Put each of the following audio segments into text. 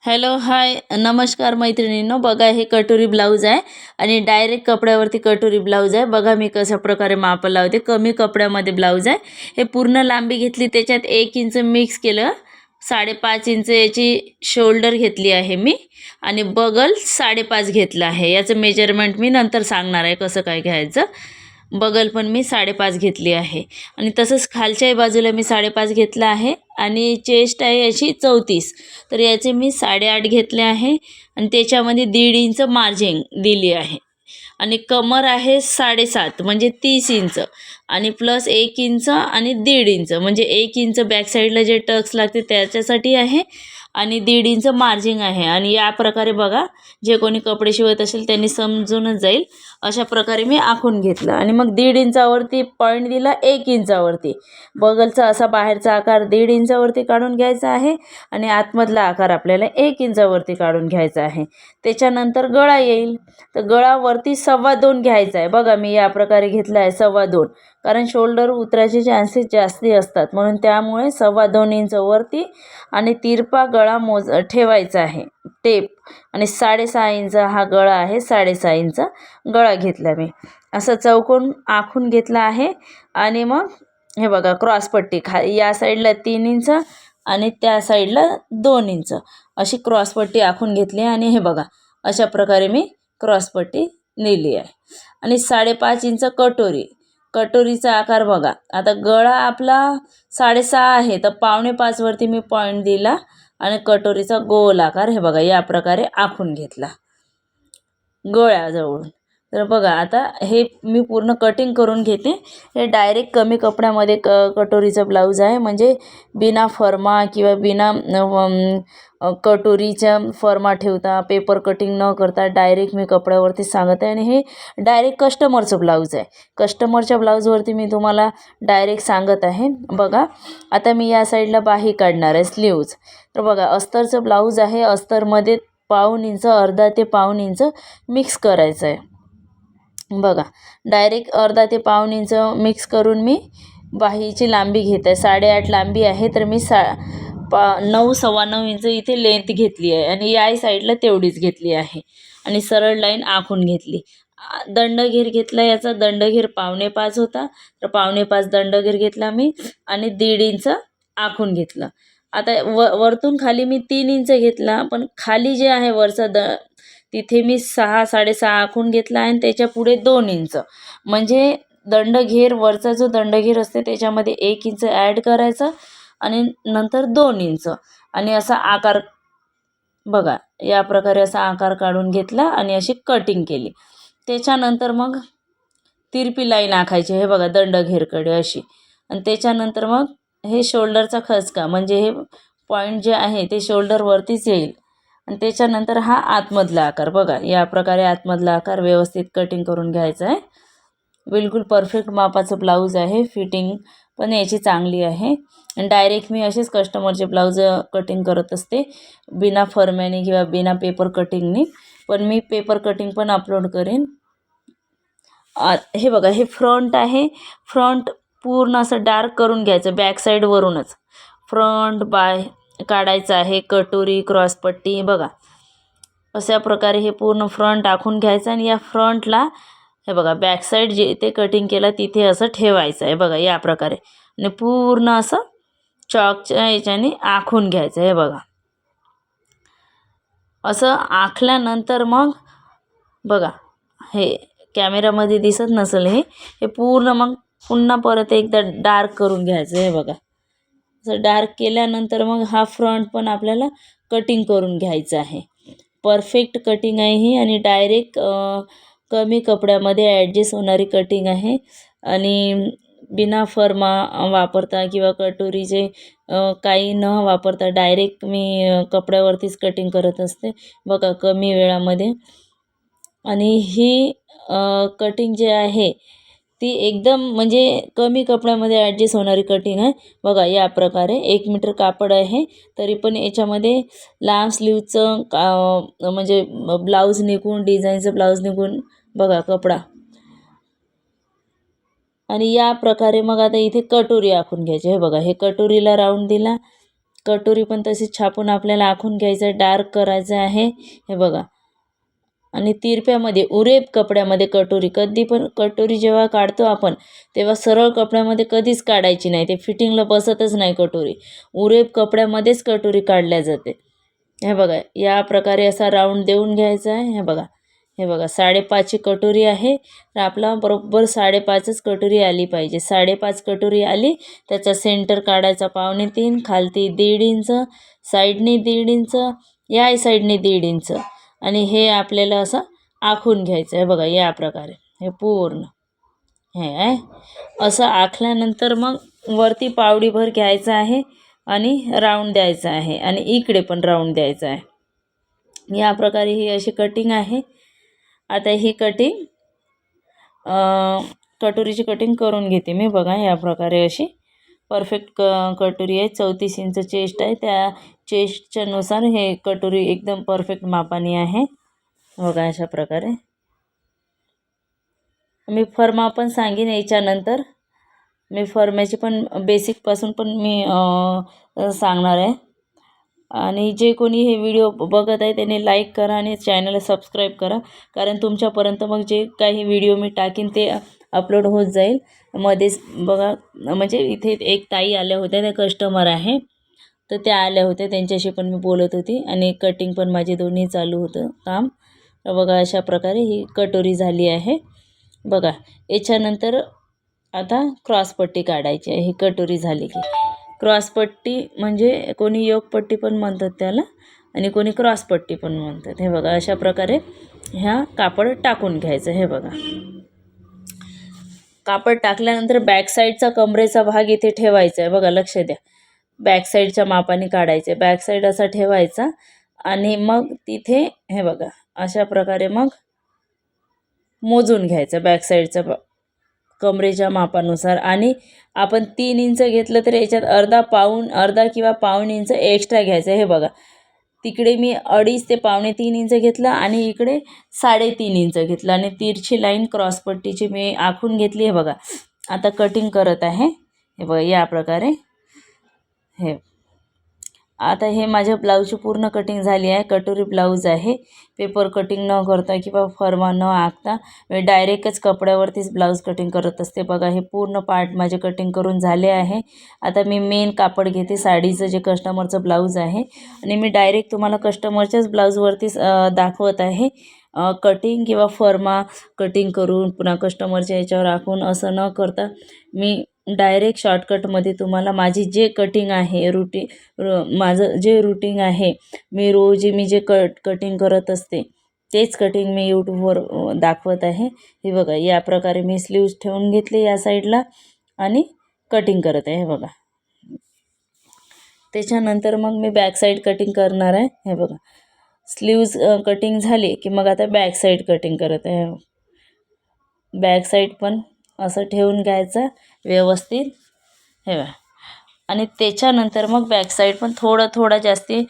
Hello hi नमस्कार मैत्रिणींनो, बघा हे कटोरी ब्लाऊज आहे आणि डायरेक्ट कपड्यावरती कटोरी ब्लाऊज आहे। बघा मी कशा प्रकारे माप लावते। कमी कपड्यामध्ये ब्लाऊज आहे। हे पूर्ण लांबी घेतली, त्याच्यात 1 इंच मिक्स केलं, 5.5 इंच याची शोल्डर घेतली आहे मी आणि बगल 5.5 घेतला आहे। याचं मेजरमेंट मी नंतर सांगणार आहे कसं काय घ्यायचं। बगल पण मी 5.5 घेतली आहे आणि तसंच खालच्याही बाजूला मी 5.5 घेतला आहे आणि चेस्ट आहे याची 34, तर याचे मी 8.5 घेतले आहे आणि त्याच्यामध्ये 1.5 इंच मार्जिन दिली आहे आणि कमर आहे 7.5 म्हणजे 30 इंच आणि प्लस 1 इंच आणि 1.5 इंच म्हणजे 1 इंच बॅक साईडला जे टक्स लागते त्याच्यासाठी आहे आणि 1.5 इंच मार्जिन आहे। आणि या प्रकारे बघा, जे कोणी कपडे शिवत असेल त्यांनी समजूनच जाईल। अशा प्रकारे मी आखून घेतलं आणि मग 1.5 इंचावरती पॉईंट दिला, 1 इंचावरती बगलचा असा बाहेरचा आकार 1.5 इंचावरती काढून घ्यायचा आहे आणि आतमधला आकार आपल्याला 1 इंचावरती काढून घ्यायचा आहे। त्याच्यानंतर गळा येईल, तर गळावरती 2.25 घ्यायचा आहे। बघा मी या प्रकारे घेतला आहे 2.25, कारण शोल्डर उतरायचे चान्सेस जास्ती असतात, म्हणून त्यामुळे 2.25 इंच वरती आणि तिरपा गळा ठेवायचा आहे टेप आणि 6.5 इंच हा गळा आहे। 6.5 इंच गळा घेतला मी, असं चौकोन आखून घेतला आहे। आणि मग हे बघा क्रॉसपट्टी या साईडला 3 इंच आणि त्या साईडला 2 इंच अशी क्रॉसपट्टी आखून घेतली आणि हे बघा अशा प्रकारे मी क्रॉसपट्टी नेली आहे। आणि 5.5 इंच कटोरीचा आकार बघा, आता गळा आपला 6.5 आहे तर 4.25 वरती मी पॉईंट दिला आणि कटोरीचा गोल आकार हे बघा या प्रकारे आखून घेतला गळ्याजवळून। तर बघा आता हे मी पूर्ण कटिंग करून घेते। हे डायरेक्ट कमी कपड्यामध्ये कटोरीचा ब्लाऊज आहे, म्हणजे बिना फर्मा किंवा बिना कटोरीच्या फर्मा ठेवता पेपर कटिंग न करता डायरेक्ट मी कपड्यावरती सांगत आहे। आणि हे डायरेक्ट कस्टमरचं ब्लाऊज आहे। कस्टमरच्या ब्लाऊजवरती मी तुम्हाला डायरेक्ट सांगत आहे। बघा आता मी या साईडला बाही काढणार आहे स्लीव्ज। तर बघा अस्तरचं ब्लाऊज आहे, अस्तरमध्ये 1.25 इंच, अर्धा ते 1.25 इंच मिक्स करायचं आहे। बघा डायरेक्ट अर्धा ते 1.25 इंच मिक्स करून मी बाहीची लांबी घेत आहे। 8.5 लांबी आहे, तर मी 9 9.25 इंच इथे लेंथ घेतली आहे आणि या साईडला तेवढीच घेतली आहे आणि सरळ लाईन आखून घेतली। दंडघेर घेतला, याचा दंडघेर 5.25 होता, तर 5.25 दंडघेर घेतला मी आणि 1.5 इंच आखून घेतलं। आता वरतून खाली मी 3 इंच घेतला, पण खाली जे आहे वरचा तिथे मी 6 6.5 आखून घेतला आणि त्याच्या पुढे 2 इंच म्हणजे दंडघेर, वरचा जो दंडघेर असते त्याच्यामध्ये 1 इंच ॲड करायचा आणि नंतर 2 इंच आणि असा आकार बघा या प्रकारे असा आकार काढून घेतला आणि अशी कटिंग केली। त्याच्यानंतर मग तिरपी लाईन आखायची, हे बघा दंडघेरकडे अशी, आणि त्याच्यानंतर मग हे शोल्डरचा खचका म्हणजे हे पॉईंट जे आहे ते शोल्डरवरतीच येईल आणि त्याच्यानंतर हा आतमधला आकार बघा या प्रकारे आतमधला आकार व्यवस्थित कटिंग करून घ्यायचा आहे। बिलकुल परफेक्ट मापाचं ब्लाऊज आहे, फिटिंग पण याची चांगली आहे। आणि डायरेक्ट मी असेच कस्टमरचे ब्लाऊज कटिंग करत असते, बिना फरम्याने किंवा बिना पेपर कटिंगनी, पण मी पेपर कटिंग पण अपलोड करेन। हे बघा हे फ्रंट आहे, फ्रंट पूर्ण असं डार्क करून घ्यायचं, बॅक साईडवरूनच फ्रंट बाय काढायचं आहे। कटोरी क्रॉसपट्टी बघा अशा प्रकारे हे पूर्ण फ्रंट आखून घ्यायचं आणि या फ्रंटला हे बघा बॅक साईड जे ते कटिंग केलं तिथे असं ठेवायचं आहे बघा या प्रकारे, आणि पूर्ण असं चॉकच्या याच्याने आखून घ्यायचं। हे बघा असं आखल्यानंतर मग बघा हे कॅमेरामध्ये दिसत नसेल, हे पूर्ण मग पुन्हा परत एकदा डार्क करून घ्यायचं। हे बघा असं डार्क केल्यानंतर मग हा फ्रंट पण आपल्याला कटिंग करून घ्यायचं आहे। परफेक्ट कटिंग आहे ही आणि डायरेक्ट कमी कपड्यामध्ये ॲडजस्ट होणारी कटिंग आहे आणि बिना फर्मा वापरता किंवा कटोरीचे काही न वापरता डायरेक्ट मी कपड्यावरतीच कटिंग करत असते बघा कमी वेळामध्ये। आणि ही कटिंग जे आहे ती एकदम म्हणजे कमी कपड्यामध्ये ॲडजस्ट होणारी कटिंग आहे बघा या प्रकारे। 1 मीटर कापड आहे, तरी पण याच्यामध्ये लांब स्लीवचं म्हणजे ब्लाऊज निघून, डिझाईनचं ब्लाऊज निघून बघा कपडा। आणि या प्रकारे मग आता इथे कटोरी आखून घ्यायची। हे बघा हे कटोरीला राऊंड दिला कटोरी पण तशीच छापून आपल्याला आखून घ्यायचं, डार्क करायचं आहे हे बघा. आणि तिरप्यामध्ये उरेप कपड्यामध्ये कटोरी, कधी पण कटोरी जेव्हा काढतो आपण तेव्हा सरळ कपड्यामध्ये कधीच काढायची नाही, ते फिटिंगला बसतच नाही कटोरी. उरेप कपड्यामध्येच कटोरी काढल्या जाते. हे बघा या प्रकारे असा राऊंड देऊन घ्यायचा आहे. हे बघा, हे बघा 5.5ची कटोरी आहे, तर आपला बरोबर 5.5च कटोरी आली पाहिजे. 5.5 कटोरी आली, त्याचा सेंटर काढायचा 3.25, खालती 1.5 इंच, साईडनी 1.5 इंच, या साईडनी 1.5 इंच, आणि हे आपल्याला असं आखून घ्यायचं आहे बघा या प्रकारे. हे पूर्ण हे आहे असं आखल्यानंतर मग वरती पावडीभर घ्यायचं आहे आणि राऊंड द्यायचा आहे, आणि इकडे पण राऊंड द्यायचा आहे. या प्रकारे ही अशी कटिंग आहे. आता ही कटिंग कटोरीची कटिंग करून घेते मी. बघा या प्रकारे अशी परफेक्ट कटोरी आहे. 34 इंच चेस्ट आहे, त्या चेस्टच्या नुसार हे कटोरी एकदम परफेक्ट मापाने आहे. बघा अशा प्रकारे. मी फर्मा पण सांगेन याच्यानंतर. मी फर्म्याची पण बेसिकपासून पण मी सांगणार आहे. आणि जे कोणी हे व्हिडिओ बघत आहे त्याने लाईक करा आणि चॅनलला सबस्क्राईब करा, कारण तुमच्यापर्यंत मग जे काही व्हिडिओ मी टाकीन ते अपलोड होत जाईल. मध्येच बघा, म्हणजे इथे एक ताई आल्या होत्या, त्या कस्टमर आहे, तर त्या आल्या होत्या, त्यांच्याशी पण मी बोलत होती आणि कटिंग पण माझे दोन्ही चालू होतं काम. तर बघा अशा प्रकारे ही कटोरी झाली आहे. बघा याच्यानंतर आता क्रॉसपट्टी काढायची आहे. ही कटोरी झाली की क्रॉसपट्टी म्हणजे कोणी योगपट्टी पण म्हणतात त्याला, आणि कोणी क्रॉसपट्टी पण म्हणतात. हे बघा अशा प्रकारे ह्या कापड टाकून घ्यायचं. हे बघा कापड टाकल्यानंतर बॅक साईडचा कमरेचा भाग इथे ठेवायचा आहे. बघा लक्ष द्या, बॅक साईडच्या मापाने काढायचे. बॅक साईड असा ठेवायचा आणि मग तिथे हे बघा अशा प्रकारे मग मोजून घ्यायचं बॅक साईडचा कमरेच्या मापानुसार. आणि आपण 3 इंच घेतलं तर याच्यात अर्धा किंवा पाऊण इंच एक्स्ट्रा घ्यायचं. हे बघा तिकडे मी 2.5 ते 2.25 इंच घेतलं आणि इकडे 3.5 इंच घेतलं, आणि तिरछी लाईन क्रॉसपट्टीची मी आखून घेतली. हे बघा आता कटिंग करत आहे. हे बघा या प्रकारे. हे आता हे माझ्या ब्लाऊजची पूर्ण कटिंग झाली आहे. कटोरी ब्लाऊज आहे. पेपर कटिंग न करता किंवा फर्मा न आखता मी डायरेक्टच कपड्यावरतीच ब्लाऊज कटिंग करत असते. बघा हे पूर्ण पार्ट माझे कटिंग करून झाले आहे. आता मी मेन कापड घेते, साडीचं जे कस्टमरचं ब्लाऊज आहे, आणि मी डायरेक्ट तुम्हाला कस्टमरच्याच ब्लाऊजवरतीच दाखवत आहे. कटिंग किंवा फर्मा कटिंग करून पुन्हा कस्टमरच्या याच्यावर आखून असं न करता मी डायरेक्ट शॉर्टकटमध्ये तुम्हाला माझी जे कटिंग आहे माझं जे रूटीन आहे, मी जे कटिंग करत असते तेच कटिंग मी यूट्यूबवर दाखवत आहे. हे बघा या प्रकारे मी स्लीव्ज ठेवून घेतले या साईडला आणि कटिंग करत आहे. हे बघा त्याच्यानंतर मग मी बॅक साईड कटिंग करणार आहे. हे बघा स्लीव्ज कटिंग झाली की मग आता बॅक साईड कटिंग करत आहे. बॅक साईड पण असं ठेवून घ्यायचं व्यवस्थित. हे बघा, आणि त्याच्यानंतर मग बॅक साईड पण थोडं जास्ती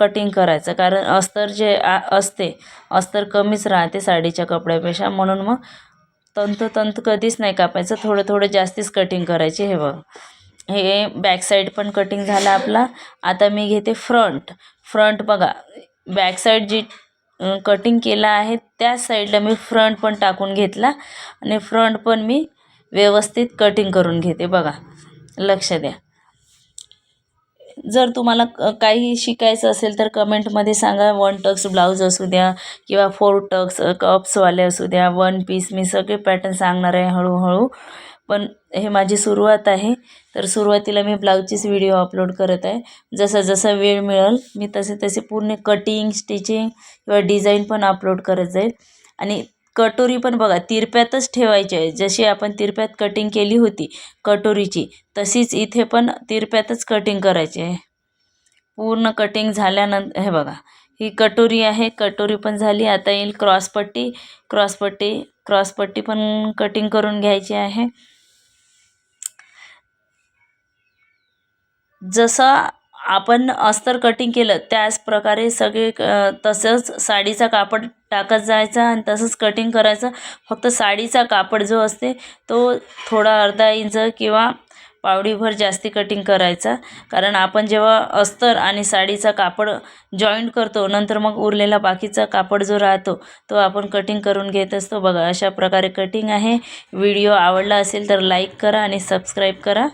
कटिंग करायचं, कारण अस्तर जे असते अस्तर कमीच राहते साडीच्या कपड्यापेक्षा, म्हणून मग तंत कधीच नाही कापायचं, थोडं जास्तीच कटिंग करायची. हे बघा हे बॅक साईड पण कटिंग झाला आपला. आता मी घेते फ्रंट. बघा बॅक साईड जी कटिंग केला आहे त्याच साईडला मी फ्रंट पण टाकून घेतला, आणि फ्रंट पण मी व्यवस्थित कटिंग करून घेते. बघा लक्ष द्या. जर तुम्हाला काही शिकायचं असेल तर कमेंटमध्ये सांगा. 1 टक्स ब्लाऊज असू द्या किंवा 4 टक्स कप्सवाले असू द्या, 1 पीस, मी सगळे पॅटर्न सांगणार आहे हळूहळू. पण हे माझी सुरुवात आहे, तर सुरुवातीला मी ब्लाऊजचीच व्हिडिओ अपलोड करत आहे. जसा वेळ मिळेल मी तसे पूर्ण कटिंग, स्टिचिंग किंवा डिझाईन पण अपलोड करत जाईल. आणि कटोरी पण बघा तिरप्यातच ठेवायची आहे. जशी आपण तिरप्यात कटिंग केली होती कटोरीची, तशीच इथे पण तिरप्यातच कटिंग करायची आहे. पूर्ण कटिंग झाल्यानंतर हे बघा ही कटोरी आहे, कटोरी पण झाली. आता येईल क्रॉसपट्टी पण कटिंग करून घ्यायची आहे. जसं आपण अस्तर कटिंग केलं त्याच प्रकारे सगळे तसंच साडीचा कापड टाकत जायचा आणि तसंच कटिंग करायचं. फक्त साडीचा कापड जो असते तो थोडा अर्धा इंच किंवा पावडीभर जास्ती कटिंग करायचा, कारण आपण जेव्हा अस्तर आणि साडीचा कापड जॉईंट करतो नंतर मग उरलेला बाकीचा कापड जो राहतो तो आपण कटिंग करून घेत असतो. बघा अशा प्रकारे कटिंग आहे. व्हिडिओ आवडला असेल तर लाईक करा आणि सबस्क्राईब करा.